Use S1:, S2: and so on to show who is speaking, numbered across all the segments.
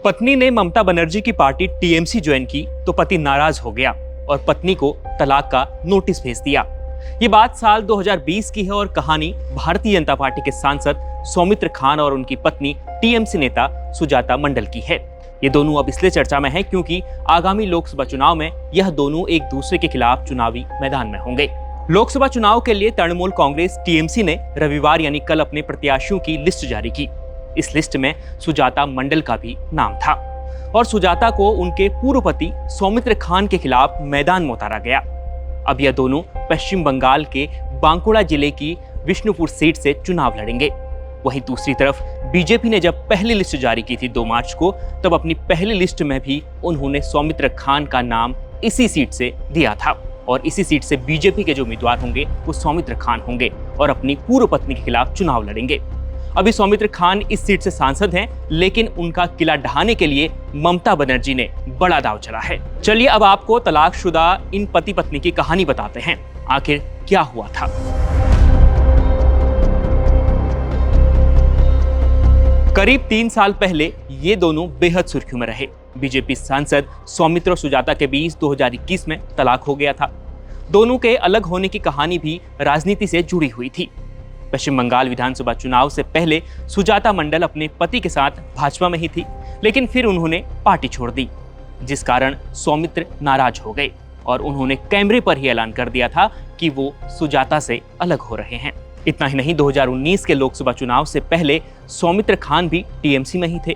S1: पत्नी ने ममता बनर्जी की पार्टी टीएमसी ज्वाइन की तो पति नाराज हो गया और पत्नी को तलाक का नोटिस भेज दिया। ये बात साल 2020 की है और कहानी भारतीय जनता पार्टी के सांसद सौमित्र खान और उनकी पत्नी टीएमसी नेता सुजाता मंडल की है। ये दोनों अब इसलिए चर्चा में हैं क्योंकि आगामी लोकसभा चुनाव में यह दोनों एक दूसरे के खिलाफ चुनावी मैदान में होंगे। लोकसभा चुनाव के लिए तृणमूल कांग्रेस टीएमसी ने रविवार यानी कल अपने प्रत्याशियों की लिस्ट जारी की। इस लिस्ट में सुजाता मंडल का भी नाम था और सुजाता को उनके पूर्व पति सौमित्र खान के खिलाफ मैदान में उतारा गया। अब यह दोनों पश्चिम बंगाल के बांकुड़ा जिले की विष्णुपुर सीट से चुनाव लड़ेंगे। वहीं दूसरी तरफ बीजेपी ने जब पहली लिस्ट जारी की थी 2 मार्च को, तब अपनी पहली लिस्ट में भी उन्होंने सौमित्र खान का नाम इसी सीट से दिया था और इसी सीट से बीजेपी के जो उम्मीदवार होंगे वो सौमित्र खान होंगे और अपनी पूर्व पत्नी के खिलाफ चुनाव लड़ेंगे। अभी सौमित्र खान इस सीट से सांसद हैं, लेकिन उनका किला ढहाने के लिए ममता बनर्जी ने बड़ा दांव चला है। चलिए अब आपको तलाकशुदा इन पति पत्नी की कहानी बताते हैं, आखिर क्या हुआ था। करीब 3 साल पहले ये दोनों बेहद सुर्खियों में रहे। बीजेपी सांसद सौमित्र और सुजाता के बीच 2021 में तलाक हो गया था। दोनों के अलग होने की कहानी भी राजनीति से जुड़ी हुई थी। पश्चिम बंगाल विधानसभा चुनाव से पहले सुजाता मंडल अपने पति के साथ भाजपा में ही थी, लेकिन फिर उन्होंने पार्टी छोड़ दी, जिस कारण सौमित्र नाराज हो गए और उन्होंने कैमरे पर ही ऐलान कर दिया था कि वो सुजाता से अलग हो रहे हैं। इतना ही नहीं, 2019 के लोकसभा चुनाव से पहले सौमित्र खान भी टीएमसी में ही थे।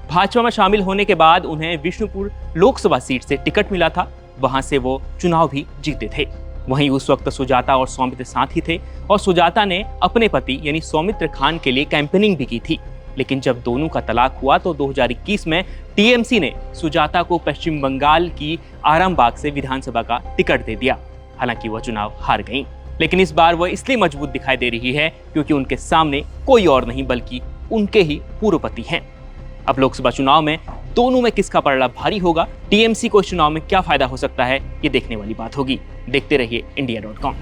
S1: भाजपा में शामिल होने के बाद उन्हें विष्णुपुर लोकसभा सीट से टिकट मिला था, वहां से वो चुनाव भी जीते थे। वहीं उस वक्त सुजाता और सौमित्र साथ ही थे और सुजाता ने अपने पति यानी सौमित्र खान के लिए कैंपेनिंग भी की थी। लेकिन जब दोनों का तलाक हुआ तो 2021 में टीएमसी ने सुजाता को पश्चिम बंगाल की आरामबाग से विधानसभा का टिकट दे दिया। हालांकि वह चुनाव हार गईं, लेकिन इस बार वह इसलिए मजबूत दिखाई दे रही है क्योंकि उनके सामने कोई और नहीं बल्कि उनके ही पूर्व पति हैं। अब लोकसभा चुनाव में दोनों में किसका पलड़ा भारी होगा, टीएमसी को इस चुनाव में क्या फायदा हो सकता है, ये देखने वाली बात होगी। देखते रहिए India.com।